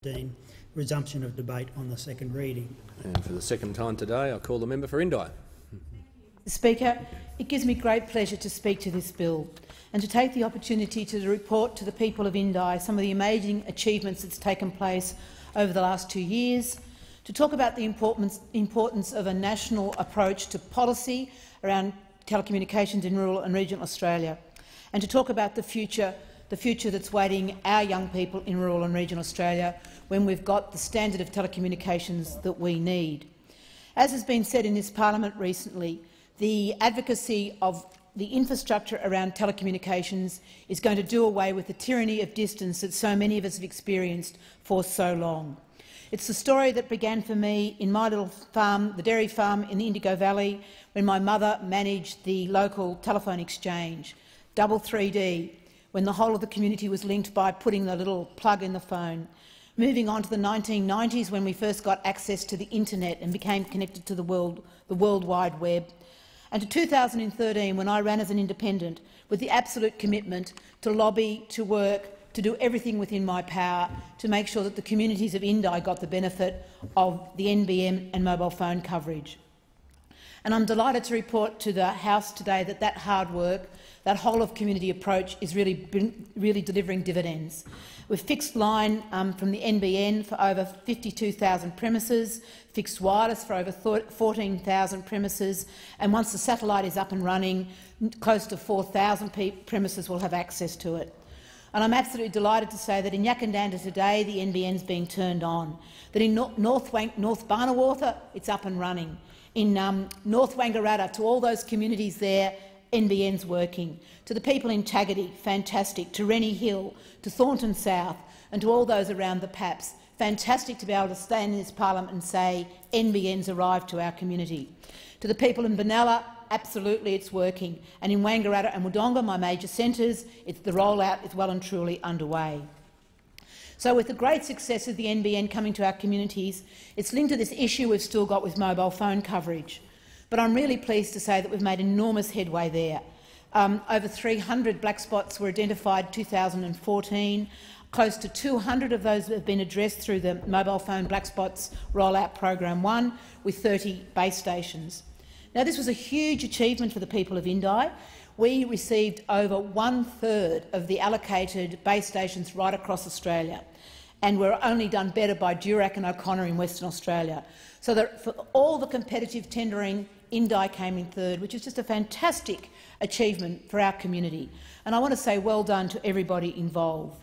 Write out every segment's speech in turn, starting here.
Dean. Resumption of debate on the second reading. And for the second time today, I call the member for Indi. Speaker, it gives me great pleasure to speak to this bill and to take the opportunity to report to the people of Indi some of the amazing achievements that's taken place over the last 2 years, to talk about the importance of a national approach to policy around telecommunications in rural and regional Australia, and to talk about the future that's waiting our young people in rural and regional Australia when we've got the standard of telecommunications that we need. As has been said in this parliament recently, the advocacy of the infrastructure around telecommunications is going to do away with the tyranny of distance that so many of us have experienced for so long. It's the story that began for me in my little farm, the dairy farm in the Indigo Valley, when my mother managed the local telephone exchange, double 3D, when the whole of the community was linked by putting the little plug in the phone. Moving on to the 1990s, when we first got access to the internet and became connected to the World Wide Web, and to 2013, when I ran as an independent with the absolute commitment to lobby, to work, to do everything within my power to make sure that the communities of Indi got the benefit of the NBN and mobile phone coverage. And I'm delighted to report to the House today that that hard work, that whole-of-community approach is really delivering dividends. We've fixed line from the NBN for over 52,000 premises, fixed wireless for over 14,000 premises, and once the satellite is up and running, close to 4,000 premises will have access to it. And I'm absolutely delighted to say that in Yakandanda today the NBN is being turned on, that in North Barnawartha it's up and running, in North Wangaratta, to all those communities there, NBN's working. To the people in Tagati, fantastic. To Rennie Hill, to Thornton South, and to all those around the Paps, fantastic to be able to stand in this parliament and say NBN's arrived to our community. To the people in Benalla, absolutely it's working. And in Wangaratta and Wodonga, my major centres, the rollout is well and truly underway. So with the great success of the NBN coming to our communities, it's linked to this issue we've still got with mobile phone coverage. But I'm really pleased to say that we've made enormous headway there. Over 300 black spots were identified in 2014. Close to 200 of those have been addressed through the Mobile Phone Black Spots Rollout Program 1, with 30 base stations. Now, this was a huge achievement for the people of Indi. We received over 1/3 of the allocated base stations right across Australia, and we're only done better by Durack and O'Connor in Western Australia. So that for all the competitive tendering, Indi came in third, which is just a fantastic achievement for our community. And I want to say well done to everybody involved.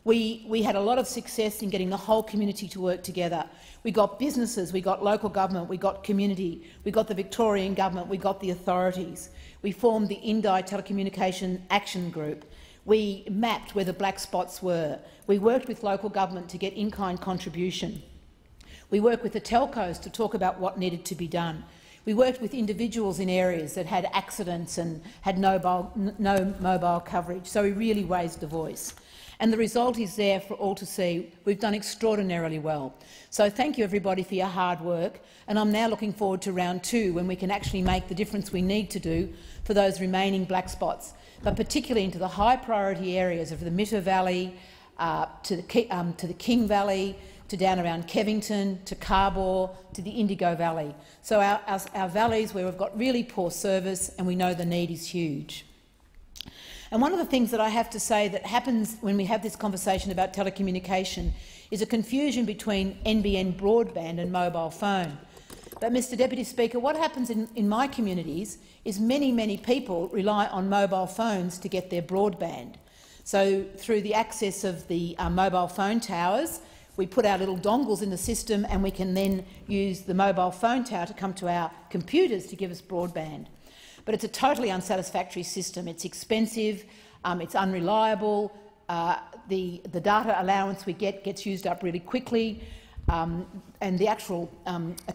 We had a lot of success in getting the whole community to work together. We got businesses, we got local government, we got community, we got the Victorian government, we got the authorities. We formed the Indi Telecommunication Action Group. We mapped where the black spots were. We worked with local government to get in-kind contribution. We worked with the telcos to talk about what needed to be done. We worked with individuals in areas that had accidents and had no mobile coverage, so we really raised the voice. And the result is there for all to see. We've done extraordinarily well. So thank you, everybody, for your hard work, and I'm now looking forward to round 2, when we can actually make the difference we need to do for those remaining black spots, but particularly into the high-priority areas of the Mitter Valley, to the King Valley, to down around Kevington, to Carbor, to the Indigo Valley. So our valleys where we've got really poor service and we know the need is huge. And one of the things that I have to say that happens when we have this conversation about telecommunication is a confusion between NBN broadband and mobile phone. But, Mr Deputy Speaker, what happens in my communities is many people rely on mobile phones to get their broadband. So through the access of the mobile phone towers, we put our little dongles in the system and we can then use the mobile phone tower to come to our computers to give us broadband. But it's a totally unsatisfactory system. It's expensive, it's unreliable, the data allowance we get gets used up really quickly, and the actual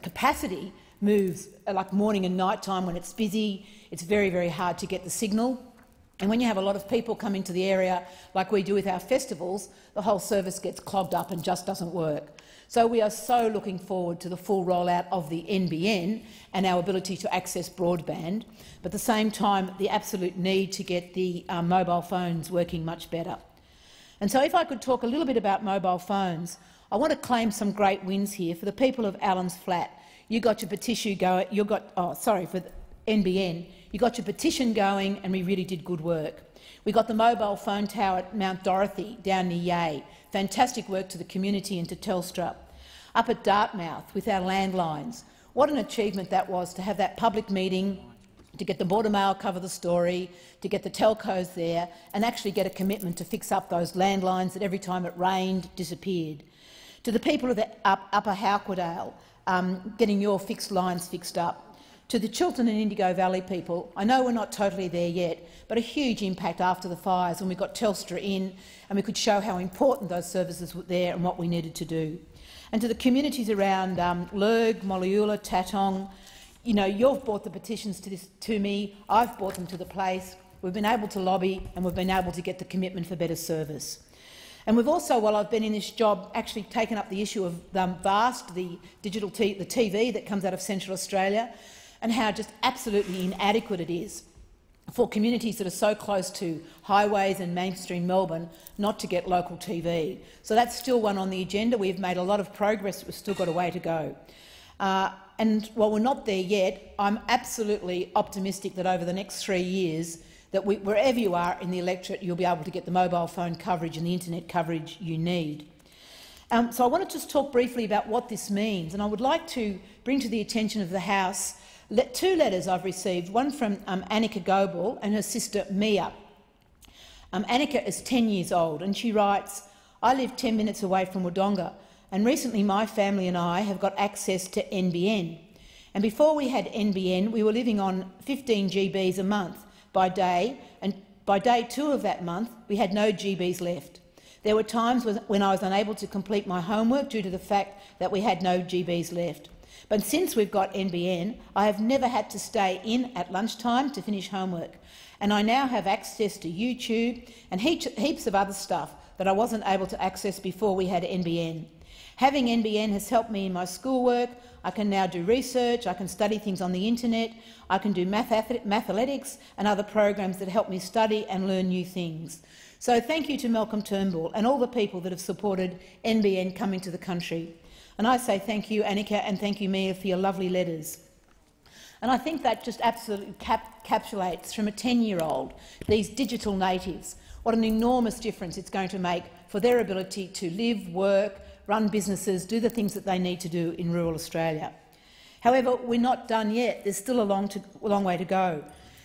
capacity moves like morning and night time when it's busy. It's very hard to get the signal. And when you have a lot of people come into the area, like we do with our festivals, the whole service gets clogged up and just doesn't work. So we are so looking forward to the full rollout of the NBN and our ability to access broadband, but at the same time the absolute need to get the mobile phones working much better. And so if I could talk a little bit about mobile phones, I want to claim some great wins here. For the people of Allens Flat, you got your petition going. For NBN, you got your petition going, and we really did good work. We got the mobile phone tower at Mount Dorothy down near Yea. Fantastic work to the community and to Telstra. Up at Dartmouth with our landlines. What an achievement that was to have that public meeting, to get the Border Mail cover the story, to get the telcos there and actually get a commitment to fix up those landlines that every time it rained disappeared. To the people of the Upper Howquardale, getting your fixed lines fixed up. To the Chiltern and Indigo Valley people, I know we're not totally there yet, but a huge impact after the fires when we got Telstra in and we could show how important those services were there and what we needed to do. And to the communities around Lurg, Mooloola, Tatong, you know, you've brought the petitions to me, I've brought them to the place, we've been able to lobby and we've been able to get the commitment for better service. And we've also, while I've been in this job, actually taken up the issue of VAST, the TV that comes out of Central Australia, and how just absolutely inadequate it is for communities that are so close to highways and mainstream Melbourne not to get local TV. So that's still one on the agenda. We've made a lot of progress, but we've still got a way to go. And while we're not there yet, I'm absolutely optimistic that over the next 3 years, that wherever you are in the electorate, you'll be able to get the mobile phone coverage and the internet coverage you need. So I want to just talk briefly about what this means, and I would like to bring to the attention of the House two letters I've received, one from Annika Goebel and her sister Mia. Annika is 10 years old and she writes, "I live 10 minutes away from Wodonga and recently my family and I have got access to NBN. And before we had NBN, we were living on 15 GBs a month by day, and by day 2 of that month we had no GBs left. There were times when I was unable to complete my homework due to the fact that we had no GBs left. But since we've got NBN, I have never had to stay in at lunchtime to finish homework, and I now have access to YouTube and heaps of other stuff that I wasn't able to access before we had NBN. Having NBN has helped me in my schoolwork. I can now do research, I can study things on the internet, I can do mathletics and other programs that help me study and learn new things. So thank you to Malcolm Turnbull and all the people that have supported NBN coming to the country. And I say thank you, Annika, and thank you, Mia, for your lovely letters. And I think that just absolutely encapsulates from a 10-year-old these digital natives, what an enormous difference it's going to make for their ability to live, work, run businesses, do the things that they need to do in rural Australia. However, we're not done yet. There's still a long way to go.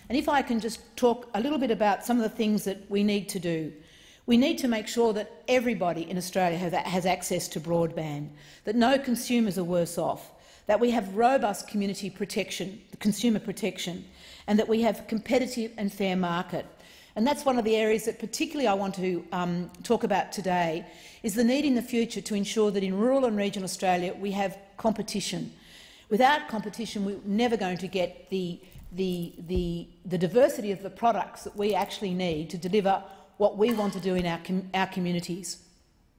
And if I can just talk a little bit about some of the things that we need to do. We need to make sure that everybody in Australia has access to broadband, that no consumers are worse off, that we have robust community protection, consumer protection, and that we have competitive and fair market. And that's one of the areas that particularly I want to talk about today, is the need in the future to ensure that in rural and regional Australia we have competition. Without competition, we're never going to get the diversity of the products that we actually need to deliver what we want to do in our communities.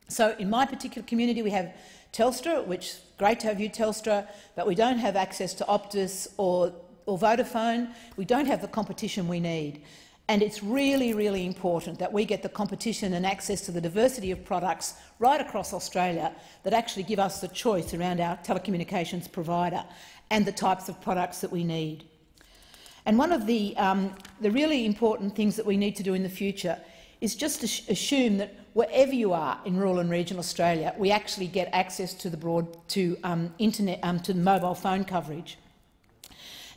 So in my particular community we have Telstra, which is great to have you, Telstra, but we don't have access to Optus or Vodafone. We don't have the competition we need. And it's really, really important that we get the competition and access to the diversity of products right across Australia that actually give us the choice around our telecommunications provider and the types of products that we need. And one of the really important things that we need to do in the future is just to assume that wherever you are in rural and regional Australia, we actually get access to the internet, to the mobile phone coverage.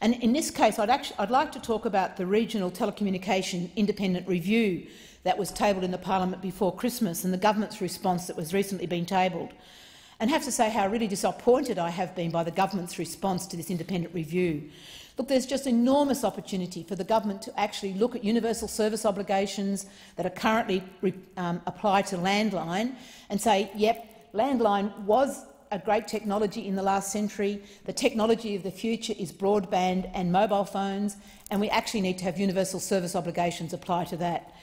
And in this case, I'd like to talk about the Regional Telecommunication Independent Review that was tabled in the Parliament before Christmas and the government's response that was recently been tabled. And have to say how really disappointed I have been by the government's response to this independent review. Look, there's just enormous opportunity for the government to actually look at universal service obligations that are currently applied to landline and say, yep, landline was a great technology in the last century. The technology of the future is broadband and mobile phones, and we actually need to have universal service obligations apply to that.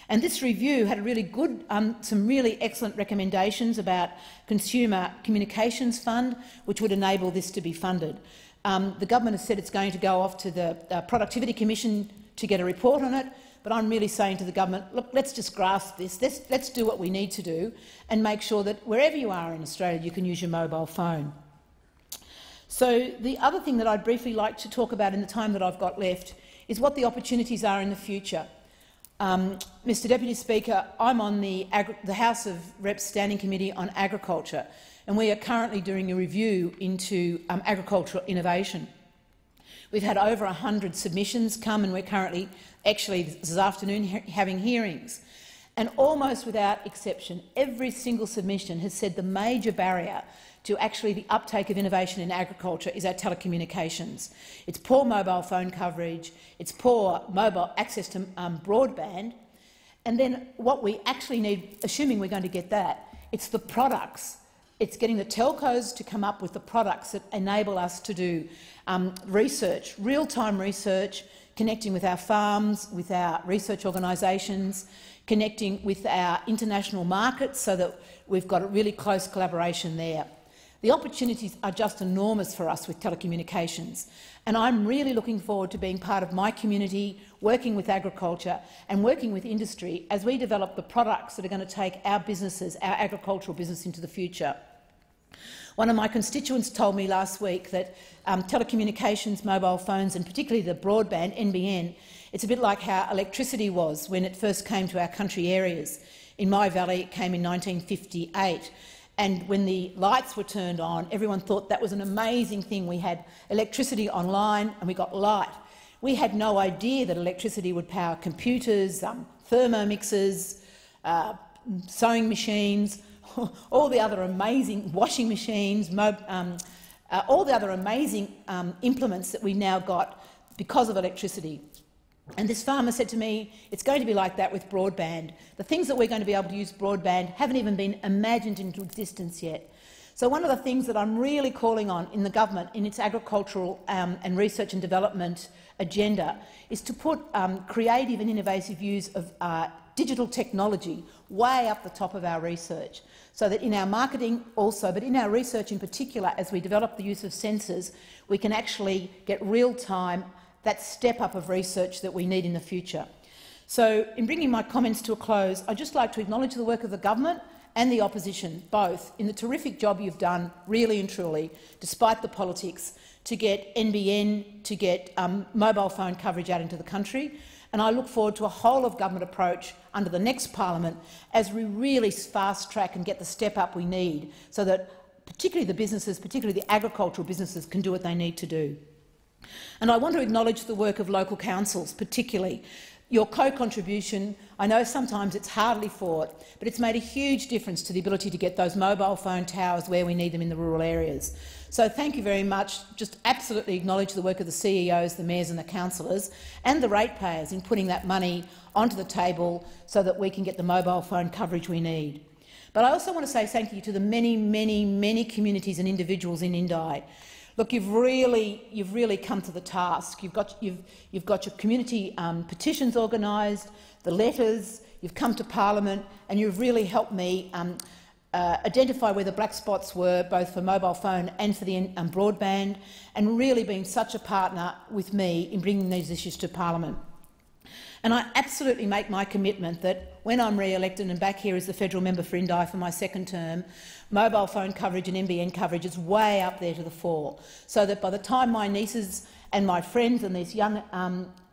And this review had a really good, some really excellent recommendations about Consumer Communications Fund, which would enable this to be funded. The government has said it's going to go off to the Productivity Commission to get a report on it. but I'm really saying to the government, look, let's just grasp this, let's do what we need to do and make sure that wherever you are in Australia you can use your mobile phone. So the other thing that I'd briefly like to talk about in the time that I've got left is what the opportunities are in the future. Mr Deputy Speaker, I'm on the House of Reps Standing Committee on Agriculture, and we are currently doing a review into agricultural innovation. We've had over 100 submissions come, and we're currently, actually this afternoon, having hearings. And almost without exception, every single submission has said the major barrier to actually the uptake of innovation in agriculture is our telecommunications. It's poor mobile phone coverage, it's poor mobile access to broadband, and then what we actually need, assuming we're going to get that, it's the products. It's getting the telcos to come up with the products that enable us to do research, real-time research, connecting with our farms, with our research organisations, connecting with our international markets so that we've got a really close collaboration there. The opportunities are just enormous for us with telecommunications, and I'm really looking forward to being part of my community, working with agriculture and working with industry as we develop the products that are going to take our businesses, our agricultural business, into the future. One of my constituents told me last week that telecommunications, mobile phones and particularly the broadband, NBN, it's a bit like how electricity was when it first came to our country areas. In my valley it came in 1958. And when the lights were turned on, everyone thought that was an amazing thing. We had electricity online and we got light. We had no idea that electricity would power computers, thermomixers, sewing machines, all the other amazing washing machines, all the other amazing implements that we now got because of electricity. And this farmer said to me, it's going to be like that with broadband. The things that we're going to be able to use broadband haven't even been imagined into existence yet. So one of the things that I'm really calling on in the government, in its agricultural and research and development agenda, is to put creative and innovative use of digital technology way up the top of our research, so that in our marketing also, but in our research in particular, as we develop the use of sensors, we can actually get real-time that step-up of research that we need in the future. So, in bringing my comments to a close, I'd just like to acknowledge the work of the government and the opposition, both, in the terrific job you've done, really and truly, despite the politics, to get NBN, to get mobile phone coverage out into the country. And I look forward to a whole-of-government approach under the next parliament as we really fast-track and get the step-up we need so that particularly the businesses, particularly the agricultural businesses, can do what they need to do. And I want to acknowledge the work of local councils, particularly. Your co-contribution, I know sometimes it's hardly fought, but it's made a huge difference to the ability to get those mobile phone towers where we need them in the rural areas. So thank you very much. Just absolutely acknowledge the work of the CEOs, the mayors and the councillors and the ratepayers in putting that money onto the table so that we can get the mobile phone coverage we need. But I also want to say thank you to the many communities and individuals in Indi. Look, you've really come to the task. You've got your community petitions organised, the letters. You've come to Parliament, and you've really helped me identify where the black spots were, both for mobile phone and for the broadband, and really been such a partner with me in bringing these issues to Parliament. And I absolutely make my commitment that when I'm re-elected and back here as the federal member for Indi for my second term, mobile phone coverage and NBN coverage is way up there to the fore, so that by the time my nieces and my friends and this young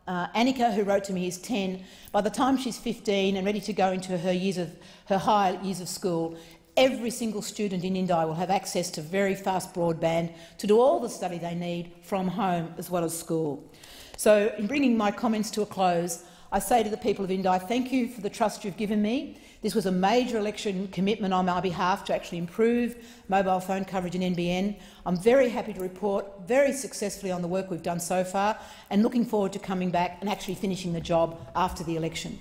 Annika, who wrote to me, is 10, by the time she's 15 and ready to go into her higher years of school, every single student in Indi will have access to very fast broadband to do all the study they need from home as well as school. So, in bringing my comments to a close, I say to the people of Indi, thank you for the trust you've given me. This was a major election commitment on my behalf to actually improve mobile phone coverage in NBN. I'm very happy to report very successfully on the work we've done so far and looking forward to coming back and actually finishing the job after the election.